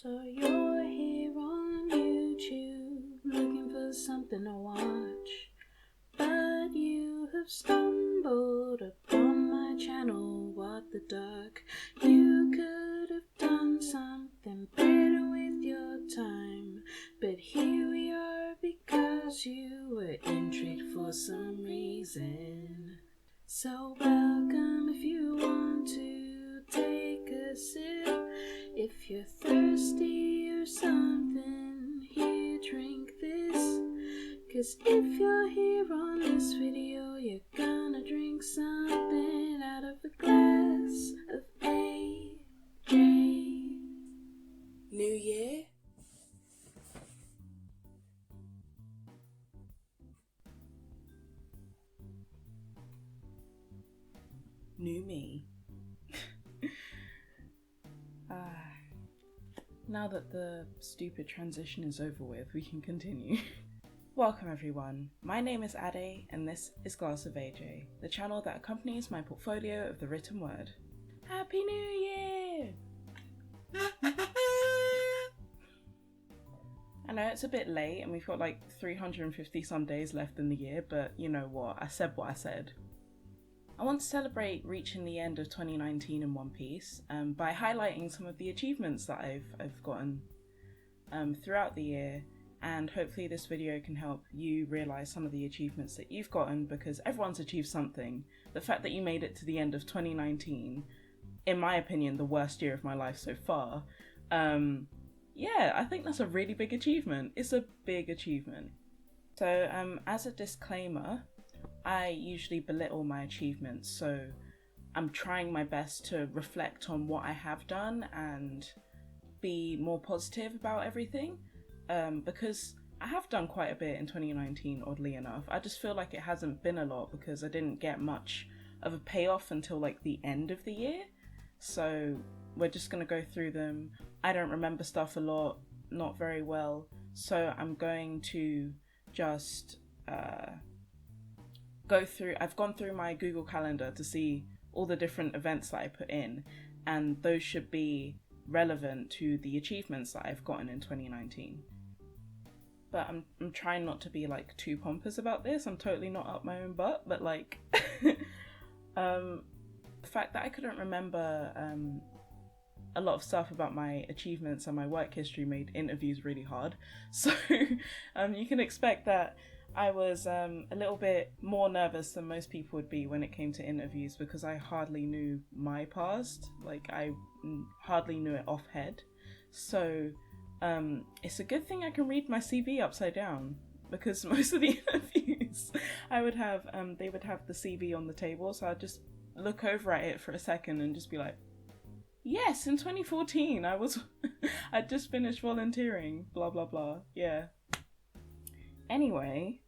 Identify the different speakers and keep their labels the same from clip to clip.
Speaker 1: So you're here on YouTube looking for something to watch, but you have stumbled upon my channel. What the duck? You could have done something better with your time, but here we are because you were intrigued for some reason. So welcome if you want to take a sip. If you're thirsty or something, here, drink this. 'Cause if you're here on this video, you're gonna drink something out of a glass of AJ.
Speaker 2: New Year? New me. Now that the stupid transition is over with, we can continue. Welcome everyone, my name is Ade and this is Glass of AJ, the channel that accompanies my portfolio of the written word. Happy New Year! I know it's a bit late and we've got like 350 some days left in the year, but you know what, I said what I said. I want to celebrate reaching the end of 2019 in one piece by highlighting some of the achievements that I've gotten throughout the year, and hopefully this video can help you realise some of the achievements that you've gotten, because everyone's achieved something. The fact that you made it to the end of 2019, in my opinion, the worst year of my life so far, yeah, I think that's a really big achievement. It's a big achievement. So as a disclaimer, I usually belittle my achievements, so I'm trying my best to reflect on what I have done and be more positive about everything, because I have done quite a bit in 2019, oddly enough. I just feel like it hasn't been a lot because I didn't get much of a payoff until like the end of the year, so we're just going to go through them. I don't remember stuff a lot, not very well, so I'm going to just I've gone through my Google Calendar to see all the different events that I put in, and those should be relevant to the achievements that I've gotten in 2019. But I'm trying not to be like too pompous about this. I'm totally not up my own butt, but like the fact that I couldn't remember a lot of stuff about my achievements and my work history made interviews really hard. So you can expect that I was a little bit more nervous than most people would be when it came to interviews, because I hardly knew my past. Like, I hardly knew it off head. So it's a good thing I can read my CV upside down, because most of the interviews I would have, they would have the CV on the table, so I'd just look over at it for a second and just be like, yes, in 2014 I'd just finished volunteering, blah blah blah, yeah. Anyway,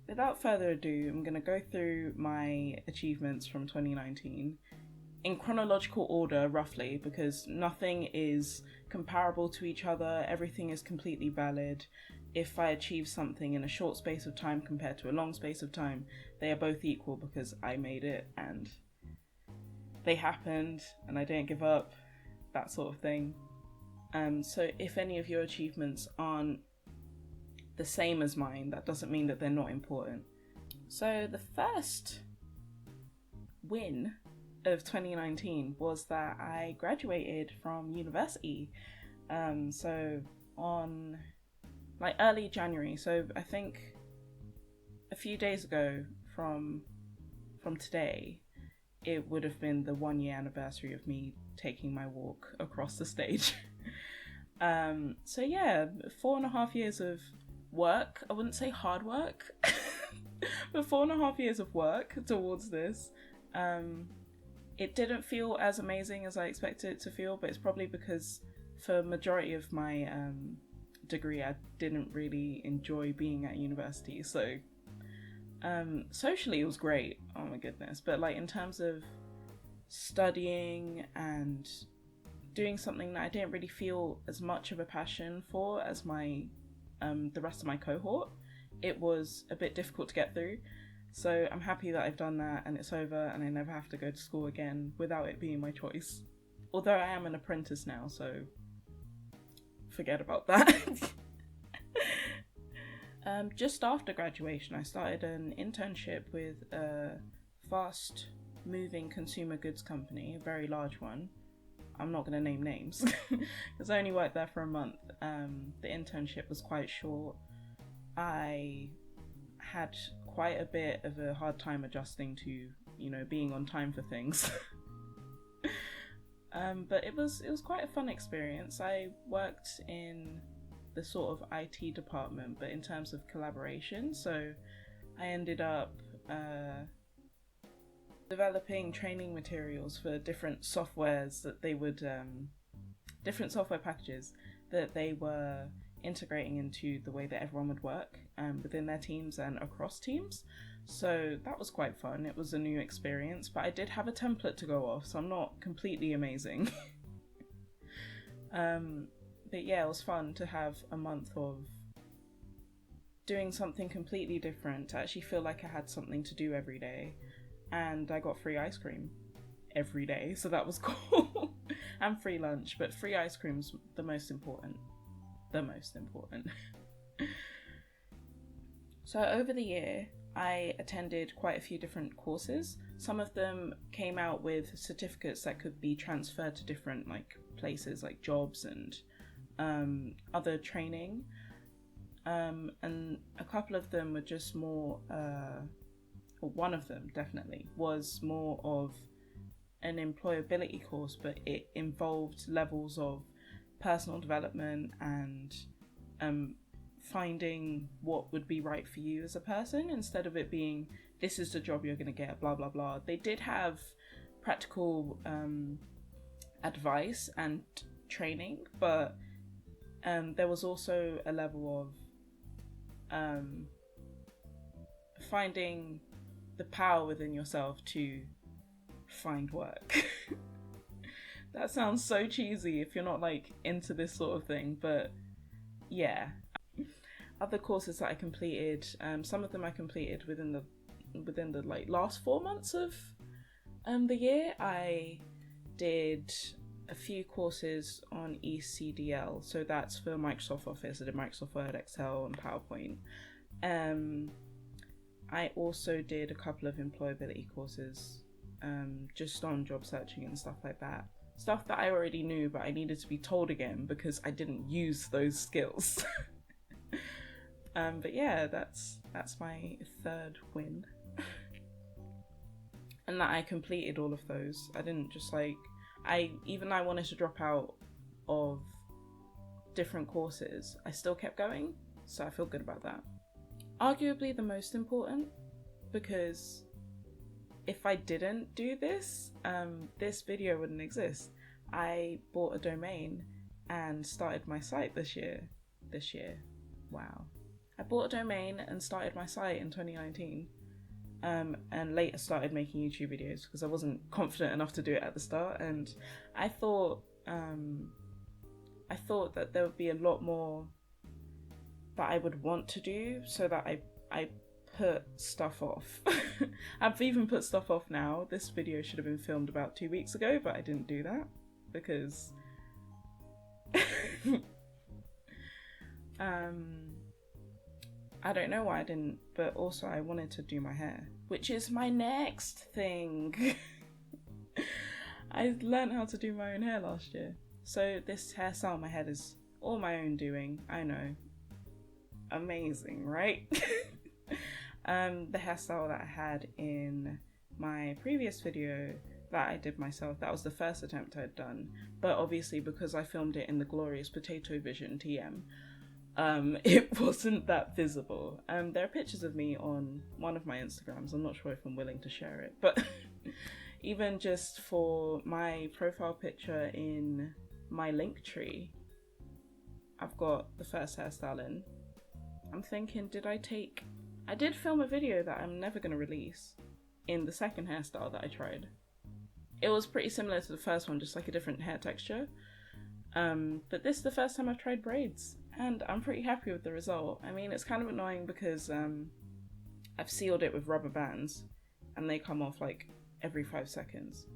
Speaker 2: without further ado, I'm going to go through my achievements from 2019 in chronological order, roughly, because nothing is comparable to each other. Everything is completely valid. If I achieve something in a short space of time compared to a long space of time, they are both equal because I made it and they happened and I didn't give up, that sort of thing. So if any of your achievements aren't the same as mine, that doesn't mean that they're not important. So the first win of 2019 was that I graduated from university. So on like early January, so I think a few days ago from today, it would have been the 1 year anniversary of me taking my walk across the stage. So yeah, 4.5 years of work. I wouldn't say hard work, but 4.5 years of work towards this. It didn't feel as amazing as I expected it to feel, but it's probably because for majority of my degree I didn't really enjoy being at university, so socially it was great, oh my goodness, but like in terms of studying and doing something that I didn't really feel as much of a passion for as my the rest of my cohort, it was a bit difficult to get through. So I'm happy that I've done that and it's over and I never have to go to school again without it being my choice. Although I am an apprentice now, so forget about that. Just after graduation, I started an internship with a fast moving consumer goods company, a very large one. I'm not going to name names because I only worked there for a month. The internship was quite short. I had quite a bit of a hard time adjusting to, being on time for things. But it was quite a fun experience. I worked in the sort of IT department, but in terms of collaboration. So I ended up developing training materials for different softwares that they would, different software packages that they were integrating into the way that everyone would work within their teams and across teams. So that was quite fun. It was a new experience, but I did have a template to go off, so I'm not completely amazing. But yeah, it was fun to have a month of doing something completely different, to actually feel like I had something to do every day. And I got free ice cream every day, so that was cool. And free lunch, but free ice cream's the most important. So over the year, I attended quite a few different courses. Some of them came out with certificates that could be transferred to different places like jobs and other training. And a couple of them were just more, or one of them definitely, was more of an employability course, but it involved levels of personal development and finding what would be right for you as a person, instead of it being, this is the job you're going to get, blah, blah, blah. They did have practical advice and training, but there was also a level of finding the power within yourself to find work. That sounds so cheesy if you're not into this sort of thing, but yeah. Other courses that I completed, some of them I completed within the last 4 months of the year. I did a few courses on ECDL, so that's for Microsoft Office. I did Microsoft Word, Excel, and PowerPoint. I also did a couple of employability courses, just on job searching and stuff like that. Stuff that I already knew, but I needed to be told again because I didn't use those skills. But yeah, that's my third win. And that I completed all of those. I didn't just I wanted to drop out of different courses. I still kept going, so I feel good about that. Arguably the most important, because if I didn't do this, this video wouldn't exist. I bought a domain and started my site this year. Wow. I bought a domain and started my site in 2019, and later started making YouTube videos because I wasn't confident enough to do it at the start, and I thought that there would be a lot more that I would want to do, so that I put stuff off. I've even put stuff off now. This video should have been filmed about 2 weeks ago, but I didn't do that because I don't know why I didn't, but also I wanted to do my hair, which is my next thing. I learned how to do my own hair last year, so this hairstyle on my head is all my own doing. I know, amazing, right? The hairstyle that I had in my previous video that I did myself, that was the first attempt I'd done, but obviously because I filmed it in the glorious Potato Vision TM, it wasn't that visible. There are pictures of me on one of my Instagrams. I'm not sure if I'm willing to share it, but even just for my profile picture in my link tree, I've got the first hairstyle in. I'm thinking, I did film a video that I'm never going to release in the second hairstyle that I tried. It was pretty similar to the first one, just like a different hair texture. But this is the first time I've tried braids, and I'm pretty happy with the result. I mean, it's kind of annoying because I've sealed it with rubber bands, and they come off every 5 seconds.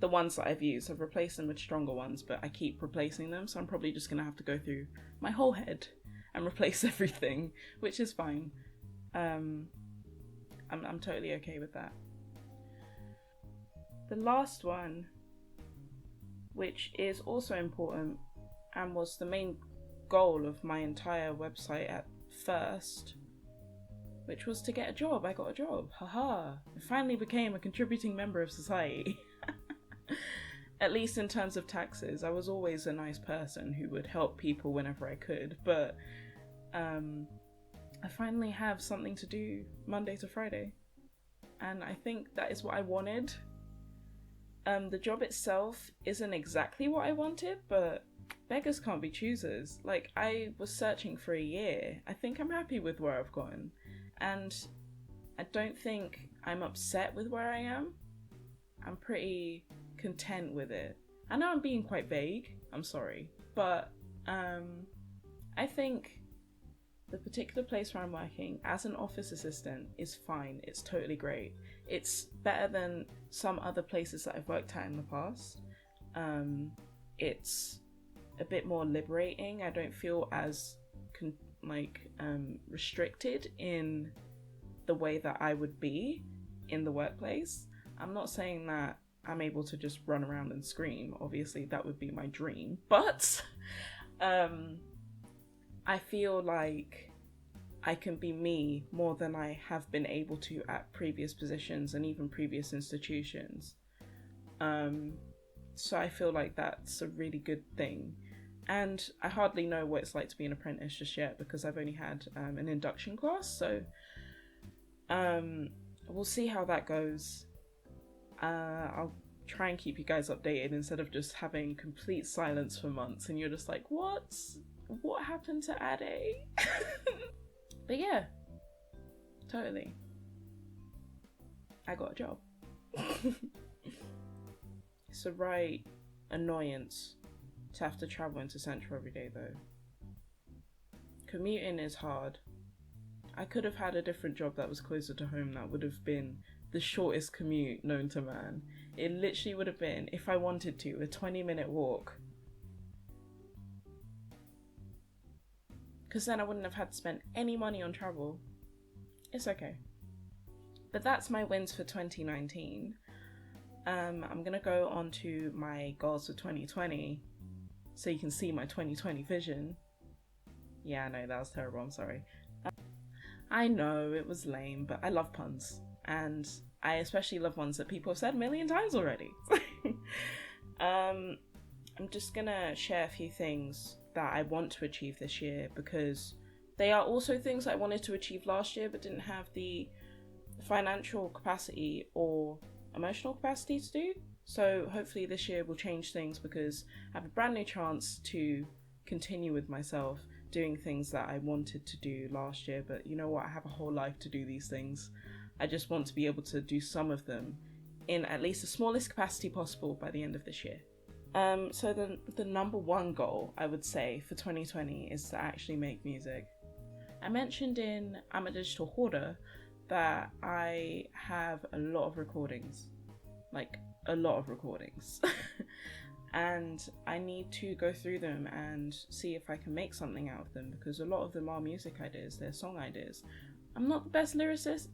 Speaker 2: the ones that I've used. I've replaced them with stronger ones, but I keep replacing them, so I'm probably just gonna have to go through my whole head and replace everything, which is fine. I'm totally okay with that. The last one, which is also important and was the main goal of my entire website at first, which was to get a job. I got a job. Haha. I finally became a contributing member of society. At least in terms of taxes. I was always a nice person who would help people whenever I could, but I finally have something to do Monday to Friday. And I think that is what I wanted. The job itself isn't exactly what I wanted, but beggars can't be choosers. Like, I was searching for a year. I think I'm happy with where I've gotten. And I don't think I'm upset with where I am. I'm pretty content with it. I know I'm being quite vague, I'm sorry. But I think the particular place where I'm working as an office assistant is fine. It's totally great. It's better than some other places that I've worked at in the past. It's a bit more liberating. I don't feel as restricted in the way that I would be in the workplace. I'm not saying that I'm able to just run around and scream. Obviously, that would be my dream. But I feel like I can be me more than I have been able to at previous positions and even previous institutions. So I feel like that's a really good thing. And I hardly know what it's like to be an apprentice just yet because I've only had an induction class. So we'll see how that goes. I'll try and keep you guys updated instead of just having complete silence for months and you're just like, what happened to Ade? But yeah, totally. I got a job. It's a right annoyance to have to travel into Central every day though. Commuting is hard. I could have had a different job that was closer to home that would have been the shortest commute known to man. It literally would have been, if I wanted to, a 20-minute walk. Because then I wouldn't have had to spend any money on travel. It's okay. But that's my wins for 2019. I'm gonna go on to my goals for 2020 so you can see my 2020 vision. Yeah, I know, that was terrible, I'm sorry. I know, it was lame, but I love puns. And I especially love ones that people have said a million times already. I'm just gonna share a few things that I want to achieve this year because they are also things I wanted to achieve last year but didn't have the financial capacity or emotional capacity to do. So hopefully this year will change things because I have a brand new chance to continue with myself doing things that I wanted to do last year, but you know what, I have a whole life to do these things. I just want to be able to do some of them in at least the smallest capacity possible by the end of this year. So the number one goal I would say for 2020 is to actually make music. I mentioned in I'm a Digital Hoarder that I have a lot of recordings, like a lot of recordings. And I need to go through them and see if I can make something out of them because a lot of them are music ideas, they're song ideas. I'm not the best lyricist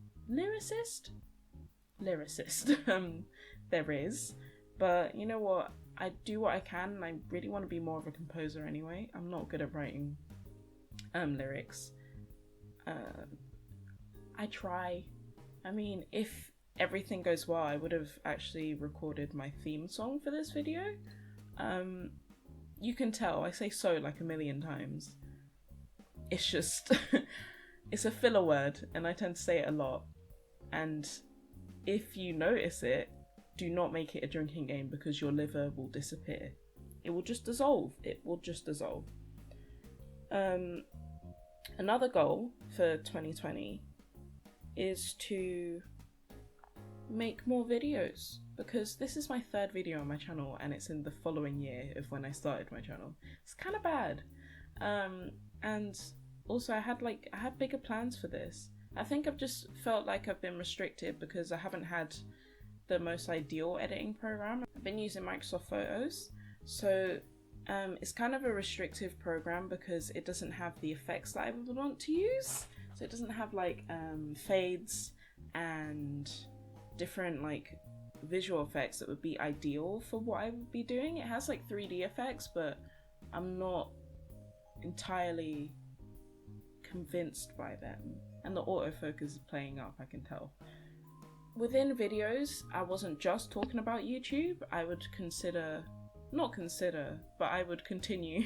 Speaker 2: there is, but you know what, I do what I can and I really want to be more of a composer anyway. I'm not good at writing lyrics. I try. I mean, if everything goes well, I would have actually recorded my theme song for this video. You can tell I say so like a million times. It's just it's a filler word and I tend to say it a lot. And if you notice it, do not make it a drinking game because your liver will disappear. It will just dissolve. Another goal for 2020 is to make more videos because this is my third video on my channel and it's in the following year of when I started my channel. It's kind of bad. And also I had bigger plans for this. I think I've just felt like I've been restricted because I haven't had the most ideal editing program. I've been using Microsoft Photos, so it's kind of a restrictive program because it doesn't have the effects that I would want to use. So it doesn't have like fades and different like visual effects that would be ideal for what I would be doing. It has like 3D effects, but I'm not entirely convinced by them. And the autofocus is playing up, I can tell. Within videos, I wasn't just talking about YouTube. I would I would continue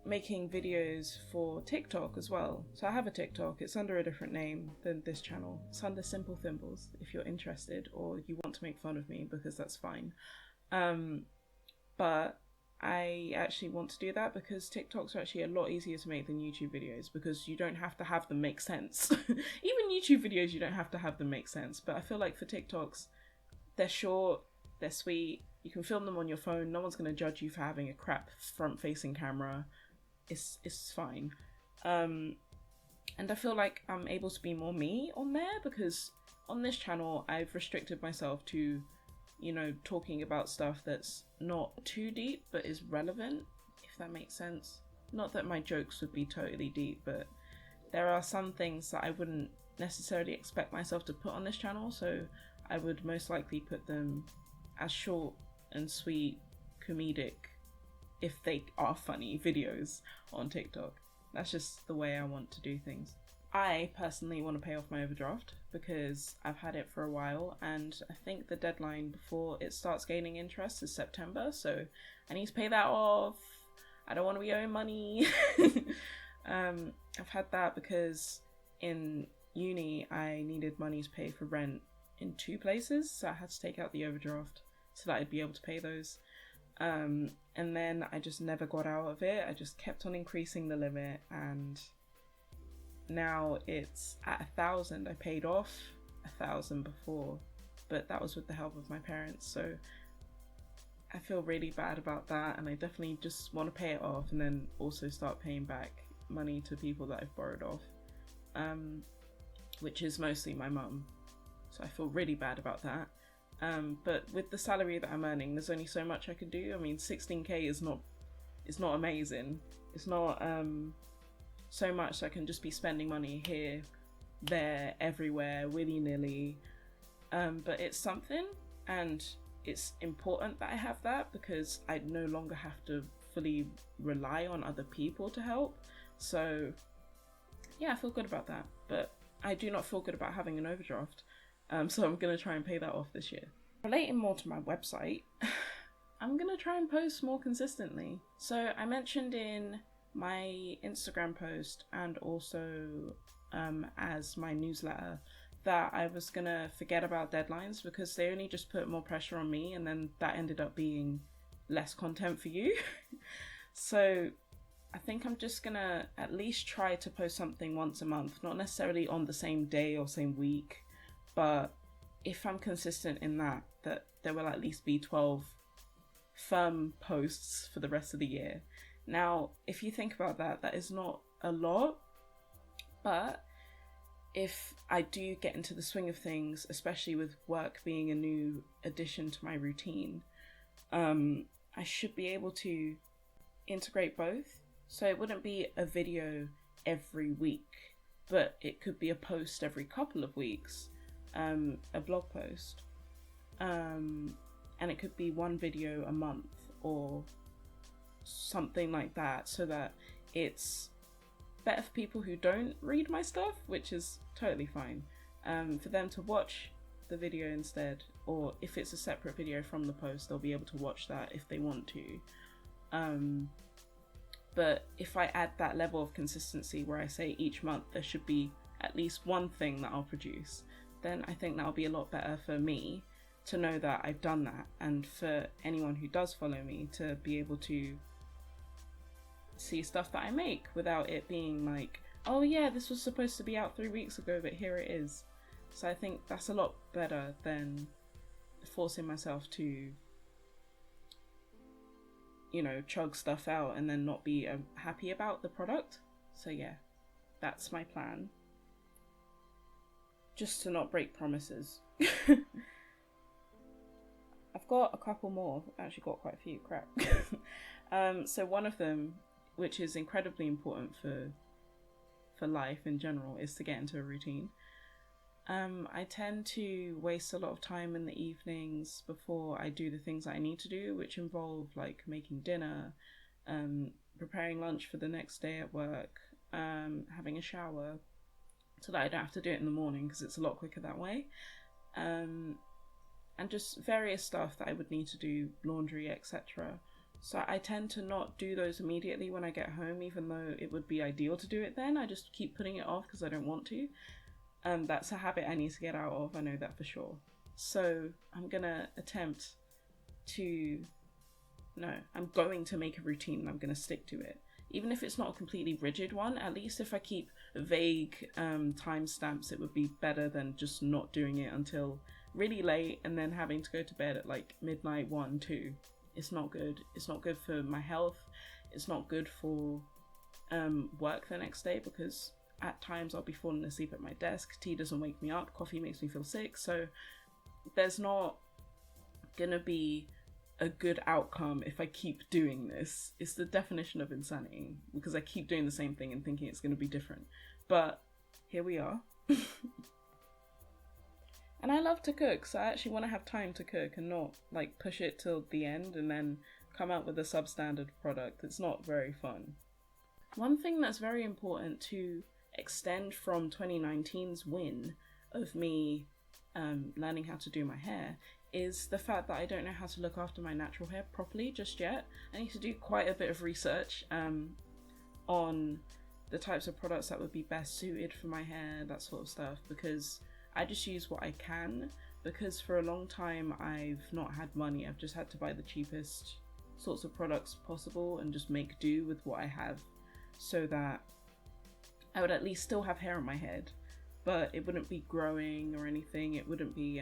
Speaker 2: making videos for TikTok as well. So I have a TikTok. It's under a different name than this channel. It's under Simple Thimbles if you're interested or you want to make fun of me, because that's fine. But I actually want to do that because TikToks are actually a lot easier to make than YouTube videos, because you don't have to have them make sense. Even YouTube videos, you don't have to have them make sense. But I feel like for TikToks, they're short, they're sweet, you can film them on your phone, no one's going to judge you for having a crap front-facing camera. It's fine. And I feel like I'm able to be more me on there, because on this channel, I've restricted myself to, you know, talking about stuff that's not too deep but is relevant, if that makes sense. Not that my jokes would be totally deep, but there are some things that I wouldn't necessarily expect myself to put on this channel, so I would most likely put them as short and sweet, comedic, if they are funny, videos on TikTok. That's just the way I want to do things. I personally want to pay off my overdraft because I've had it for a while, and I think the deadline before it starts gaining interest is September, so I need to pay that off. I don't want to be owing money. I've had that because in uni I needed money to pay for rent in 2 places, so I had to take out the overdraft so that I'd be able to pay those. And then I just never got out of it. I just kept on increasing the limit, and now it's at 1,000. I paid off 1,000 before, but that was with the help of my parents, so I feel really bad about that, and I definitely just want to pay it off and then also start paying back money to people that I've borrowed off, which is mostly my mum, so I feel really bad about that. But with the salary that I'm earning, there's only so much I can do. I mean, 16k is not amazing. It's not so much that I can just be spending money here, there, everywhere, willy-nilly. But it's something, and it's important that I have that because I no longer have to fully rely on other people to help. So yeah, I feel good about that. But I do not feel good about having an overdraft. So I'm going to try and pay that off this year. Relating more to my website, I'm going to try and post more consistently. So I mentioned in my Instagram post and also as my newsletter that I was going to forget about deadlines because they only just put more pressure on me, and then that ended up being less content for you. So I think I'm just going to at least try to post something once a month, not necessarily on the same day or same week, but if I'm consistent in that there will at least be 12 firm posts for the rest of the year. Now, if you think about that, that is not a lot, but if I do get into the swing of things, especially with work being a new addition to my routine, I should be able to integrate both. So it wouldn't be a video every week, but it could be a post every couple of weeks. A blog post, and it could be one video a month or something like that, so that it's better for people who don't read my stuff, which is totally fine, for them to watch the video instead, or if it's a separate video from the post, they'll be able to watch that if they want to. But if I add that level of consistency where I say each month there should be at least one thing that I'll produce, then I think that'll be a lot better for me to know that I've done that, and for anyone who does follow me to be able to see stuff that I make without it being like, oh yeah, this was supposed to be out 3 weeks ago, but here it is. So I think that's a lot better than forcing myself to, you know, chug stuff out and then not be happy about the product. So yeah, that's my plan. just to not break promises. I've got a couple more. I've actually got quite a few. Crap. So one of them, which is incredibly important for life in general, is to get into a routine. I tend to waste a lot of time in the evenings before I do the things that I need to do, which involve like making dinner, preparing lunch for the next day at work, having a shower, so that I don't have to do it in the morning because it's a lot quicker that way. And just various stuff that I would need to do, laundry, etc. So I tend to not do those immediately when I get home, even though it would be ideal to do it then. I just keep putting it off because I don't want to. That's a habit I need to get out of, I know that for sure. So I'm going to make a routine and I'm going to stick to it. Even if it's not a completely rigid one, at least if I keep vague timestamps, it would be better than just not doing it until really late and then having to go to bed at like midnight, 1, 2. It's not good. It's not good for my health. It's not good for work the next day, because at times I'll be falling asleep at my desk. Tea doesn't wake me up. Coffee makes me feel sick. So there's not gonna be a good outcome if I keep doing this. It's the definition of insanity, because I keep doing the same thing and thinking it's gonna be different. But here we are. And I love to cook, so I actually want to have time to cook and not like push it till the end and then come out with a substandard product. It's not very fun. One thing that's very important to extend from 2019's win of me learning how to do my hair is the fact that I don't know how to look after my natural hair properly just yet. I need to do quite a bit of research on the types of products that would be best suited for my hair, that sort of stuff, because I just use what I can, because for a long time I've not had money. I've just had to buy the cheapest sorts of products possible and just make do with what I have, so that I would at least still have hair on my head, but it wouldn't be growing or anything. It wouldn't be,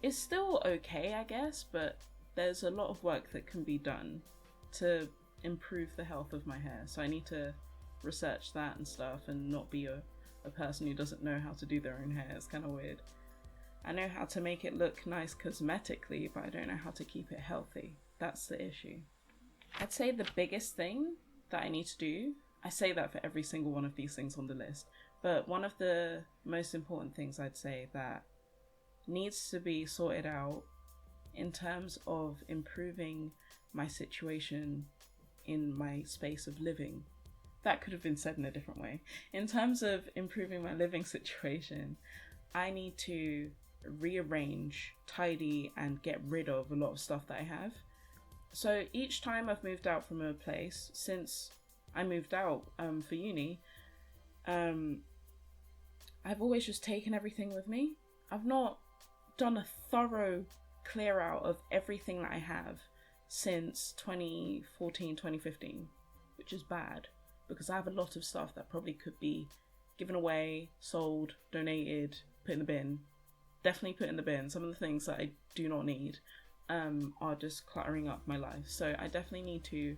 Speaker 2: it's still okay, I guess, but there's a lot of work that can be done to improve the health of my hair. So I need to research that and stuff and not be a person who doesn't know how to do their own hair. It's kind of weird. I know how to make it look nice cosmetically, but I don't know how to keep it healthy. That's the issue. I'd say the biggest thing that I need to do, I say that for every single one of these things on the list, but one of the most important things I'd say that needs to be sorted out in terms of improving my situation in my space of living. That could have been said in a different way. In terms of improving my living situation, I need to rearrange, tidy, and get rid of a lot of stuff that I have. So each time I've moved out from a place, since I moved out for uni, I've always just taken everything with me. I've not done a thorough clear out of everything that I have since 2014, 2015, which is bad, because I have a lot of stuff that probably could be given away, sold, donated, put in the bin. Definitely put in the bin. Some of the things that I do not need are just cluttering up my life. So I definitely need to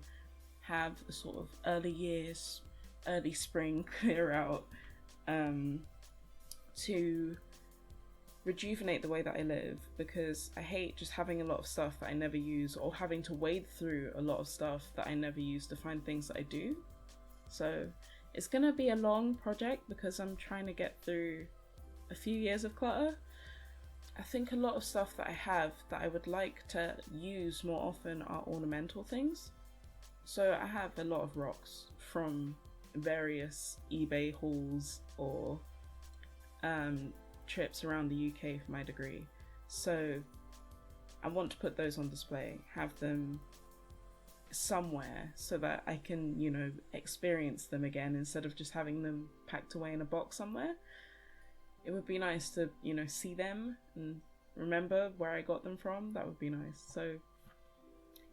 Speaker 2: have a sort of early spring clear out to rejuvenate the way that I live, because I hate just having a lot of stuff that I never use, or having to wade through a lot of stuff that I never use to find things that I do. So it's gonna be a long project because I'm trying to get through a few years of clutter. I think a lot of stuff that I have that I would like to use more often are ornamental things. So I have a lot of rocks from various eBay hauls or trips around the UK for my degree. So I want to put those on display, have them somewhere so that I can, experience them again instead of just having them packed away in a box somewhere. It would be nice to, see them and remember where I got them from. That would be nice. So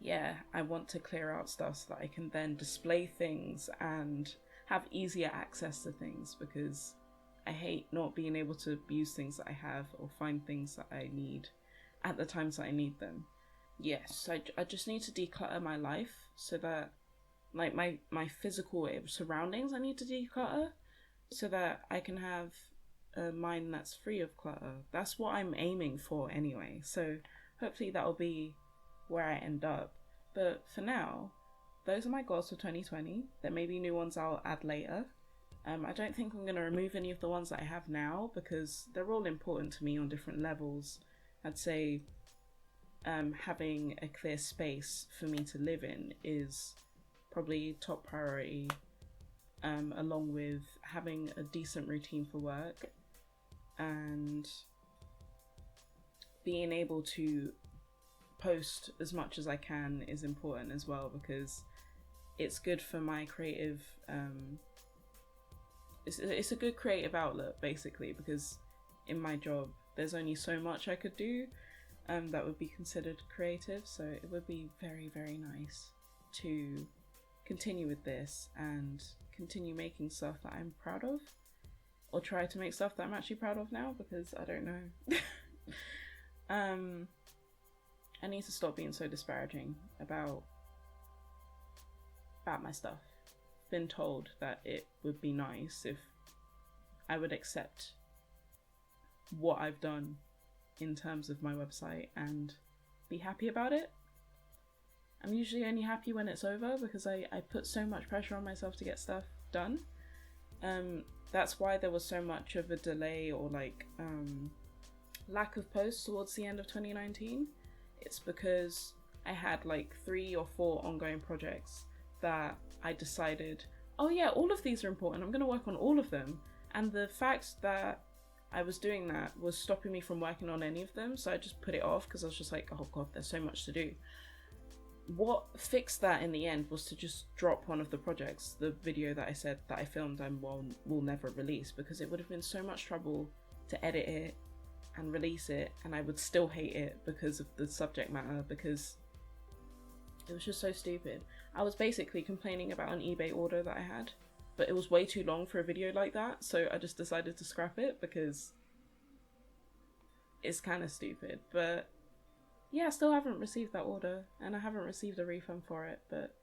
Speaker 2: yeah, I want to clear out stuff so that I can then display things and have easier access to things, because I hate not being able to use things that I have or find things that I need at the times that I need them. Yes, I just need to declutter my life so that, like, my physical surroundings I need to declutter so that I can have a mind that's free of clutter. That's what I'm aiming for anyway, so hopefully that'll be where I end up. But for now, those are my goals for 2020. There may be new ones I'll add later. I don't think I'm going to remove any of the ones that I have now because they're all important to me on different levels. I'd say having a clear space for me to live in is probably top priority, along with having a decent routine for work and being able to post as much as I can is important as well, because it's good for my creative it's a good creative outlet basically, because in my job there's only so much I could do that would be considered creative, so it would be very, very nice to continue with this and continue making stuff that I'm proud of, or try to make stuff that I'm actually proud of now, because I don't know. I need to stop being so disparaging about my stuff. Been told that it would be nice if I would accept what I've done in terms of my website and be happy about it. I'm usually only happy when it's over because I put so much pressure on myself to get stuff done. That's why there was so much of a delay or lack of posts towards the end of 2019. It's because I had 3 or 4 ongoing projects that I decided, oh yeah, all of these are important, I'm going to work on all of them. And the fact that I was doing that was stopping me from working on any of them, so I just put it off because I was just like, oh god, there's so much to do. What fixed that in the end was to just drop one of the projects, the video that I said that I filmed and will never release, because it would have been so much trouble to edit it and release it, and I would still hate it because of the subject matter, because it was just so stupid. I was basically complaining about an eBay order that I had, but it was way too long for a video like that, so I just decided to scrap it because it's kind of stupid. But yeah, I still haven't received that order, and I haven't received a refund for it, but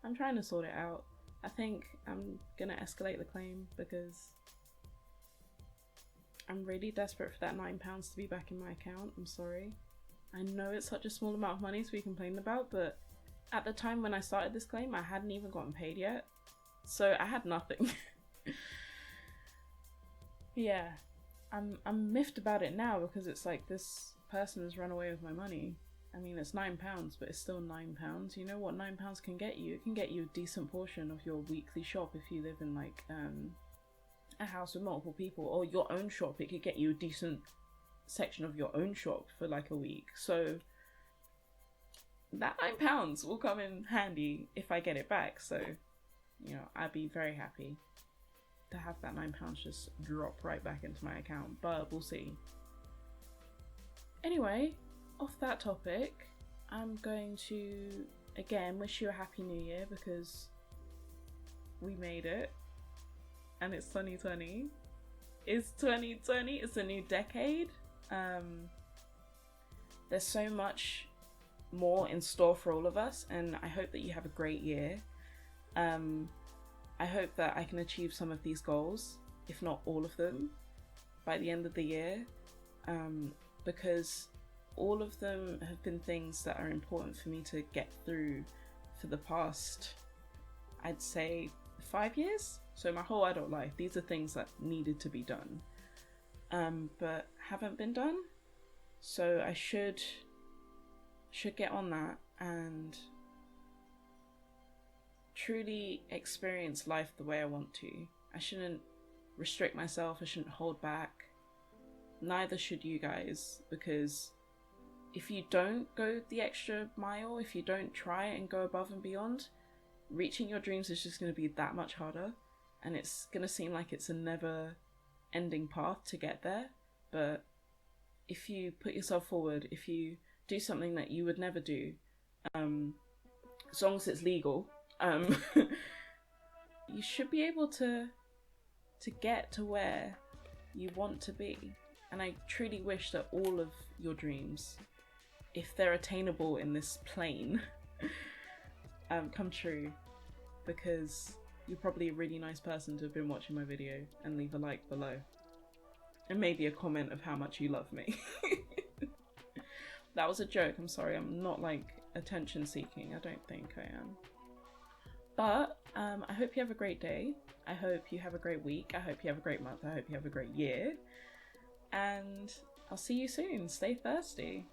Speaker 2: I'm trying to sort it out. I think I'm gonna escalate the claim because I'm really desperate for that £9 to be back in my account. I'm sorry. I know it's such a small amount of money to be complaining about, but at the time when I started this claim, I hadn't even gotten paid yet. So I had nothing. Yeah, I'm miffed about it now because it's like this person has run away with my money. I mean, it's £9, but it's still £9. You know what £9 can get you? It can get you a decent portion of your weekly shop if you live in a house with multiple people, or your own shop. It could get you a decent section of your own shop for a week. So that £9 will come in handy if I get it back. So, you know, I'd be very happy to have that £9 just drop right back into my account, but we'll see. Anyway, off that topic, I'm going to again wish you a happy new year because we made it and it's 2020. It's 2020, it's a new decade. There's so much more in store for all of us, and I hope that you have a great year. I hope that I can achieve some of these goals, if not all of them, by the end of the year, because all of them have been things that are important for me to get through for the past, I'd say, 5 years. So my whole adult life, these are things that needed to be done, but haven't been done. So I should get on that and truly experience life the way I want to. I shouldn't restrict myself, I shouldn't hold back. Neither should you guys, because if you don't go the extra mile, if you don't try and go above and beyond, reaching your dreams is just going to be that much harder, and it's going to seem like it's a never ending path to get there. But if you put yourself forward, if you do something that you would never do, as long as it's legal, you should be able to get to where you want to be. And I truly wish that all of your dreams, if they're attainable in this plane, come true, because you're probably a really nice person to have been watching my video, and leave a like below. And maybe a comment of how much you love me. That was a joke. I'm sorry. I'm not like attention seeking. I don't think I am. But I hope you have a great day. I hope you have a great week. I hope you have a great month. I hope you have a great year. And I'll see you soon. Stay thirsty.